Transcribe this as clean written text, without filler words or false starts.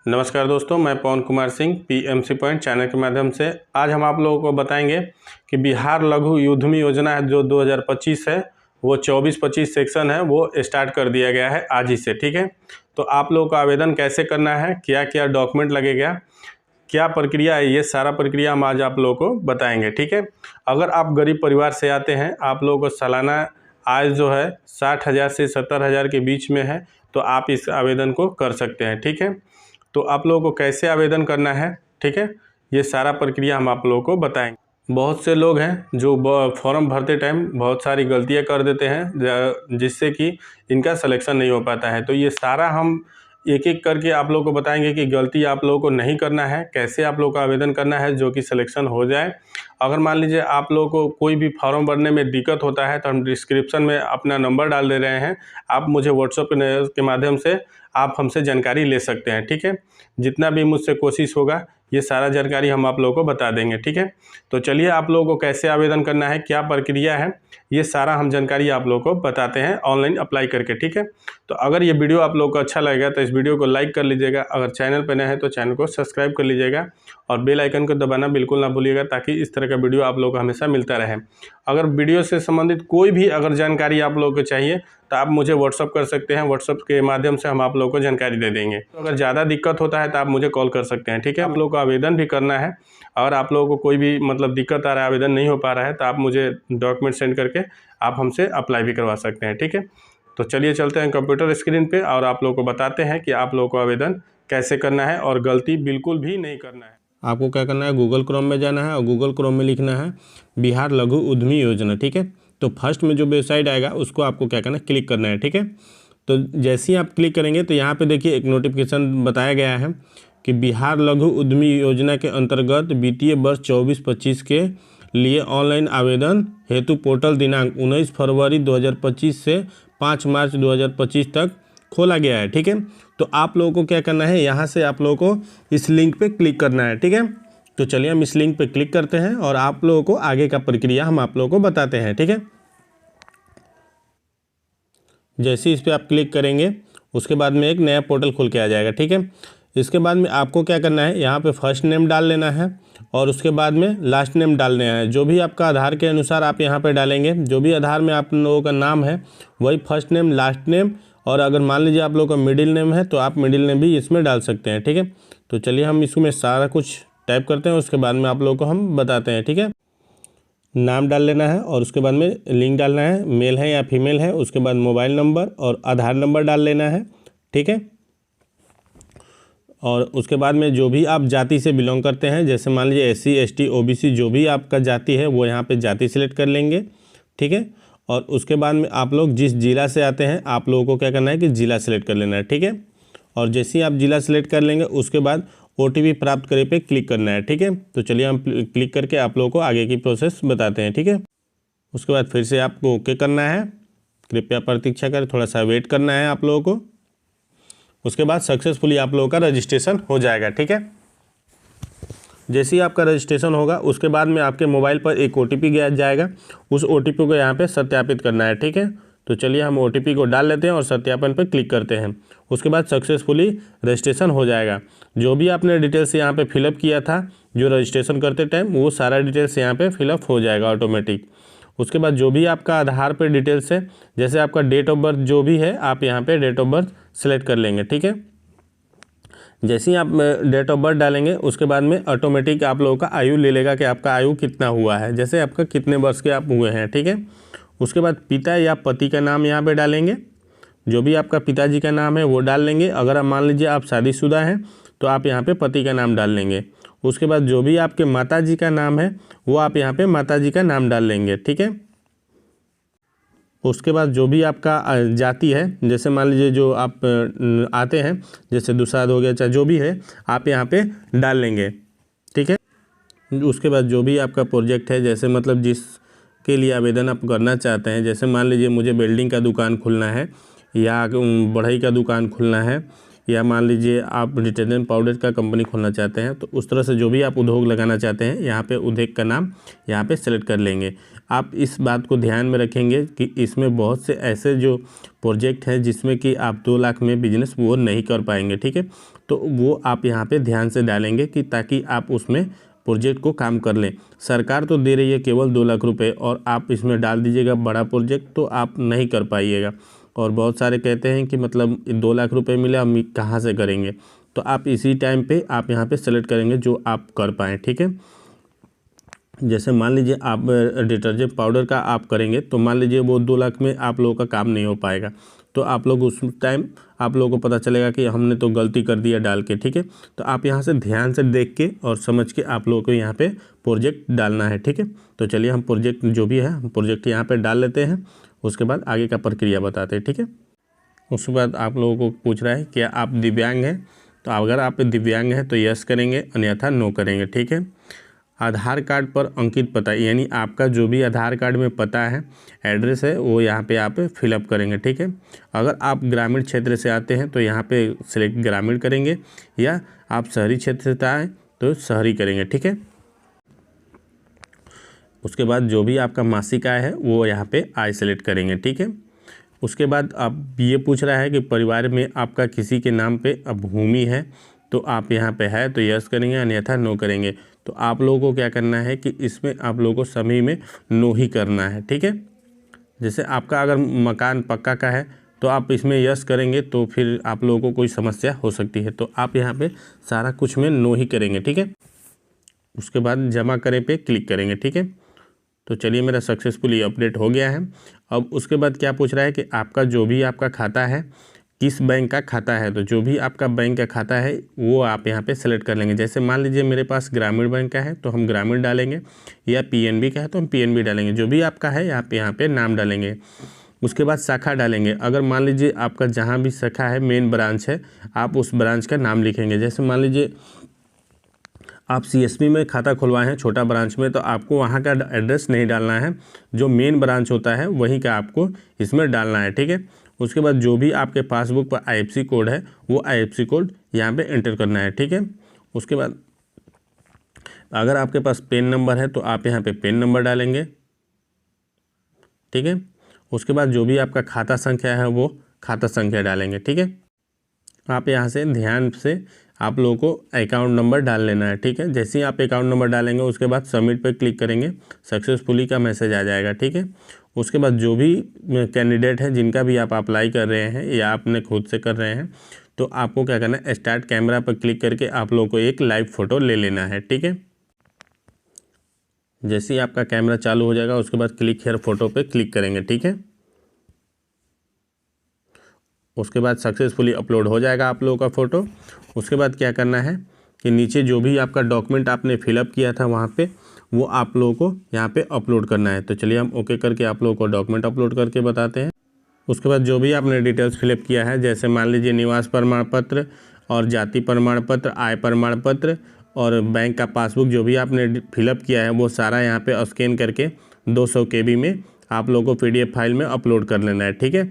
नमस्कार दोस्तों, मैं Pawan Kumar Singh PMC point channel के माध्यम से आज हम आप लोगों को बताएंगे कि बिहार लघु उद्यमी योजना है जो 2025 है वो 24-25 सेक्शन है वो स्टार्ट कर दिया गया है आज ही से। ठीक है, तो आप लोगों को आवेदन कैसे करना है, क्या क्या डॉक्यूमेंट लगेगा, क्या प्रक्रिया है, ये सारा प्रक्रिया हम आज आप लोगों को बताएंगे। ठीक है, अगर आप गरीब परिवार से आते हैं, आप लोगों को सालाना आय जो है 60,000 से 70,000 के बीच में है, तो आप इस आवेदन को कर सकते हैं। ठीक है, तो आप लोगों को कैसे आवेदन करना है, ठीक है, ये सारा प्रक्रिया हम आप लोगों को बताएंगे। बहुत से लोग हैं जो फॉर्म भरते टाइम बहुत सारी गलतियां कर देते हैं जिससे कि इनका सिलेक्शन नहीं हो पाता है। तो ये सारा हम एक एक करके आप लोगों को बताएंगे कि गलती आप लोगों को नहीं करना है, कैसे आप लोगों को आवेदन करना है जो कि सिलेक्शन हो जाए। अगर मान लीजिए आप लोगों को कोई भी फॉर्म भरने में दिक्कत होता है तो हम डिस्क्रिप्शन में अपना नंबर डाल दे रहे हैं, आप मुझे व्हाट्सएप के माध्यम से आप हमसे जानकारी ले सकते हैं। ठीक है, जितना भी मुझसे कोशिश होगा ये सारा जानकारी हम आप लोगों को बता देंगे। ठीक है, तो चलिए आप लोगों को कैसे आवेदन करना है, क्या प्रक्रिया है, ये सारा हम जानकारी आप लोगों को बताते हैं ऑनलाइन अप्लाई करके। ठीक है, तो अगर ये वीडियो आप लोगों को अच्छा लगेगा तो इस वीडियो को लाइक कर लीजिएगा, अगर चैनल पर नए हैं तो चैनल को सब्सक्राइब कर लीजिएगा और बेल आइकन को दबाना बिल्कुल ना भूलिएगा ताकि इस तरह का वीडियो आप लोगों को हमेशा मिलता रहे। अगर वीडियो से संबंधित कोई भी अगर जानकारी आप लोगों को चाहिए तो आप मुझे व्हाट्सअप कर सकते हैं, व्हाट्सअप के माध्यम से हम आप लोगों को जानकारी दे देंगे। तो अगर ज़्यादा दिक्कत होता है तो आप मुझे कॉल कर सकते हैं। ठीक है, आप लोगों को आवेदन भी करना है और आप लोगों को कोई भी दिक्कत आ रहा है, आवेदन नहीं हो पा रहा है, तो आप मुझे डॉक्यूमेंट सेंड करके आप हमसे अप्लाई भी करवा सकते हैं। ठीक है, तो चलिए चलते हैं कंप्यूटर स्क्रीन पे और आप लोगों को बताते हैं कि आप लोगों को आवेदन कैसे करना है और गलती बिल्कुल भी नहीं करना है। आपको क्या करना है, गूगल क्रोम में जाना है और गूगल क्रोम में लिखना है बिहार लघु उद्यमी योजना। ठीक है, तो फर्स्ट में जो वेबसाइट आएगा उसको आपको क्या करना है, क्लिक करना है। ठीक है, तो जैसे ही आप क्लिक करेंगे तो यहाँ पे देखिए एक नोटिफिकेशन बताया गया है कि बिहार लघु उद्यमी योजना के अंतर्गत वित्तीय वर्ष 24-25 के लिए ऑनलाइन आवेदन हेतु पोर्टल दिनांक 19 फरवरी 2025 से 5 मार्च 2025 तक खोला गया है। ठीक है, तो आप लोगों को क्या करना है, यहाँ से आप लोगों को इस लिंक पे क्लिक करना है। ठीक है, तो चलिए हम इस लिंक पे क्लिक करते हैं और आप लोगों को आगे का प्रक्रिया हम आप लोगों को बताते हैं। ठीक है, जैसे इस पर आप क्लिक करेंगे उसके बाद में एक नया पोर्टल खुल के आ जाएगा। ठीक है, इसके बाद में आपको क्या करना है, यहाँ पे फर्स्ट नेम डाल लेना है और उसके बाद में लास्ट नेम डालना है। जो भी आपका आधार के अनुसार आप यहाँ पे डालेंगे, जो भी आधार में आप लोगों का नाम है वही फर्स्ट नेम, लास्ट नेम, और अगर मान लीजिए आप लोगों का मिडिल नेम है तो आप मिडिल नेम भी इसमें डाल सकते हैं। ठीक है, तो चलिए हम इसमें सारा कुछ टाइप करते हैं, उसके बाद में आप लोगों को हम बताते हैं। ठीक है, नाम डाल लेना है और उसके बाद में लिंक डालना है, मेल है या फीमेल है, उसके बाद मोबाइल नंबर और आधार नंबर डाल लेना है। ठीक है, और उसके बाद में जो भी आप जाति से बिलोंग करते हैं, जैसे मान लीजिए SC ST OBC जो भी आपका जाति है वो यहाँ पे जाति सिलेक्ट कर लेंगे। ठीक है, और उसके बाद में आप लोग जिस ज़िला से आते हैं आप लोगों को क्या करना है कि ज़िला सेलेक्ट कर लेना है। ठीक है, और जैसे ही आप ज़िला सेलेक्ट कर लेंगे उसके बाद OTP प्राप्त करे पे क्लिक करना है। ठीक है, तो चलिए हम क्लिक करके आप लोगों को आगे की प्रोसेस बताते हैं। ठीक है, उसके बाद फिर से आपको ओके करना है, कृपया प्रतीक्षा करें, थोड़ा सा वेट करना है आप लोगों को। उसके बाद सक्सेसफुली आप लोगों का रजिस्ट्रेशन हो जाएगा। ठीक है, जैसे ही आपका रजिस्ट्रेशन होगा उसके बाद में आपके मोबाइल पर एक OTP गया जाएगा, उस OTP को यहाँ पे सत्यापित करना है। ठीक है, तो चलिए हम OTP को डाल लेते हैं और सत्यापन पर क्लिक करते हैं। उसके बाद सक्सेसफुली रजिस्ट्रेशन हो जाएगा। जो भी आपने डिटेल्स यहाँ पे फिलअप किया था जो रजिस्ट्रेशन करते टाइम, वो सारा डिटेल्स यहाँ पे फिलअप हो जाएगा ऑटोमेटिक। उसके बाद जो भी आपका आधार पे डिटेल्स है, जैसे आपका डेट ऑफ बर्थ जो भी है आप यहाँ पे डेट ऑफ बर्थ सेलेक्ट कर लेंगे। ठीक है, जैसे ही आप डेट ऑफ बर्थ डालेंगे उसके बाद में ऑटोमेटिक आप लोगों का आयु ले लेगा कि आपका आयु कितना हुआ है, जैसे आपका कितने वर्ष के आप हुए हैं। ठीक है, उसके बाद पिता या पति का नाम यहाँ पे डालेंगे, जो भी आपका पिताजी का नाम है वो डाल लेंगे। अगर आप मान लीजिए आप शादीशुदा हैं तो आप यहाँ पे पति का नाम डाल लेंगे। उसके बाद जो भी आपके माताजी का नाम है वो आप यहाँ पे माताजी का नाम डाल लेंगे। ठीक है, उसके बाद जो भी आपका जाति है, जैसे मान लीजिए जो आप आते हैं, जैसे दुसाध हो गया, चाहे जो भी है आप यहाँ पे डाल लेंगे। ठीक है, उसके बाद जो भी आपका प्रोजेक्ट है, जैसे जिसके लिए आवेदन आप करना चाहते हैं, जैसे मान लीजिए मुझे वेल्डिंग का दुकान खोलना है या बढ़ई का दुकान खोलना है, या मान लीजिए आप डिटर्जेंट पाउडर का कंपनी खोलना चाहते हैं, तो उस तरह से जो भी आप उद्योग लगाना चाहते हैं यहाँ पे उद्योग का नाम यहाँ पे सेलेक्ट कर लेंगे। आप इस बात को ध्यान में रखेंगे कि इसमें बहुत से ऐसे जो प्रोजेक्ट हैं जिसमें कि आप 2 लाख में बिजनेस वो नहीं कर पाएंगे। ठीक है, तो वो आप यहाँ पे ध्यान से डालेंगे कि ताकि आप उसमें प्रोजेक्ट को काम कर लें। सरकार तो दे रही है केवल 2 लाख रुपए और आप इसमें डाल दीजिएगा बड़ा प्रोजेक्ट तो आप नहीं कर पाइएगा। और बहुत सारे कहते हैं कि मतलब 2 लाख रुपए मिले हम कहाँ से करेंगे, तो आप इसी टाइम पे आप यहाँ पे सेलेक्ट करेंगे जो आप कर पाएँ, ठीक है। जैसे मान लीजिए आप डिटर्जेंट पाउडर का आप करेंगे तो मान लीजिए वो 2 लाख में आप लोगों का काम नहीं हो पाएगा, तो आप लोग उस टाइम आप लोगों को पता चलेगा कि हमने तो गलती कर दिया डाल के, ठीक है। तो आप यहाँ से ध्यान से देख के और समझ के आप लोगों को यहाँ पे प्रोजेक्ट डालना है, ठीक है। तो चलिए हम प्रोजेक्ट जो भी है हम प्रोजेक्ट यहाँ पे डाल लेते हैं, उसके बाद आगे का प्रक्रिया बताते हैं, ठीक है। उसके बाद आप लोगों को पूछ रहा है क्या आप दिव्यांग हैं, तो अगर आप दिव्यांग हैं तो यस करेंगे, अन्यथा नो करेंगे, ठीक है। आधार कार्ड पर अंकित पता यानी आपका जो भी आधार कार्ड में पता है, एड्रेस है, वो यहाँ पे आप फिलअप करेंगे, ठीक है। अगर आप ग्रामीण क्षेत्र से आते हैं तो यहाँ पे सिलेक्ट ग्रामीण करेंगे, या आप शहरी क्षेत्र से आए तो शहरी करेंगे, ठीक है। उसके बाद जो भी आपका मासिक आय है वो यहाँ पे आय सेलेक्ट करेंगे, ठीक है। उसके बाद अब ये पूछ रहा है कि परिवार में आपका किसी के नाम पे अब भूमि है, तो आप यहाँ पे है तो यस करेंगे, अन्यथा नो करेंगे। तो आप लोगों को क्या करना है कि इसमें आप लोगों को सभी में नो ही करना है, ठीक है। जैसे आपका अगर मकान पक्का का है तो आप इसमें यस करेंगे तो फिर आप लोगों को कोई समस्या हो सकती है, तो आप यहाँ पे सारा कुछ में नो ही करेंगे, ठीक है। उसके बाद जमा करें पे क्लिक करेंगे, ठीक है। तो चलिए मेरा सक्सेसफुली अपडेट हो गया है। अब उसके बाद क्या पूछ रहा है कि आपका जो भी आपका खाता है किस बैंक का खाता है, तो जो भी आपका बैंक का खाता है वो आप यहाँ पे सेलेक्ट कर लेंगे। जैसे मान लीजिए मेरे पास ग्रामीण बैंक का है तो हम ग्रामीण डालेंगे, या पीएनबी का है तो हम पीएनबी डालेंगे, जो भी आपका है आप यहाँ पे नाम डालेंगे। उसके बाद शाखा डालेंगे, अगर मान लीजिए आपका जहाँ भी शाखा है मेन ब्रांच है आप उस ब्रांच का नाम लिखेंगे। जैसे मान लीजिए आप सीएसबी में खाता खुलवाए हैं छोटा ब्रांच में, तो आपको वहाँ का एड्रेस नहीं डालना है, जो मेन ब्रांच होता है वहीं का आपको इसमें डालना है, ठीक है। उसके बाद जो भी आपके पासबुक पर आईएफएससी कोड है वो आईएफएससी कोड यहाँ पे एंटर करना है, ठीक है। उसके बाद अगर आपके पास पेन नंबर है तो आप यहाँ पे पेन नंबर डालेंगे, ठीक है। उसके बाद जो भी आपका खाता संख्या है वो खाता संख्या डालेंगे, ठीक है। आप यहाँ से ध्यान से आप लोगों को अकाउंट नंबर डाल लेना है, ठीक है। जैसे ही आप अकाउंट नंबर डालेंगे उसके बाद सबमिट पे क्लिक करेंगे, सक्सेसफुली का मैसेज आ जाएगा, ठीक है। उसके बाद जो भी कैंडिडेट है जिनका भी आप अप्लाई कर रहे हैं या आपने खुद से कर रहे हैं, तो आपको क्या करना है स्टार्ट कैमरा पर क्लिक करके आप लोगों को एक लाइव फ़ोटो ले लेना है, ठीक है। जैसे ही आपका कैमरा चालू हो जाएगा उसके बाद क्लिक हेयर फोटो पे क्लिक करेंगे, ठीक है। उसके बाद सक्सेसफुली अपलोड हो जाएगा आप लोगों का फ़ोटो। उसके बाद क्या करना है कि नीचे जो भी आपका डॉक्यूमेंट आपने फिलअप किया था वहाँ पे वो आप लोगों को यहाँ पे अपलोड करना है। तो चलिए हम ओके करके आप लोगों को डॉक्यूमेंट अपलोड करके बताते हैं। उसके बाद जो भी आपने डिटेल्स फिलअप किया है, जैसे मान लीजिए निवास प्रमाण पत्र और जाति प्रमाण पत्र, आय प्रमाण पत्र और बैंक का पासबुक, जो भी आपने फिलअप किया है वो सारा यहाँ पे स्कैन करके 200 KB में आप लोगों को PDF फाइल में अपलोड कर लेना है, ठीक है।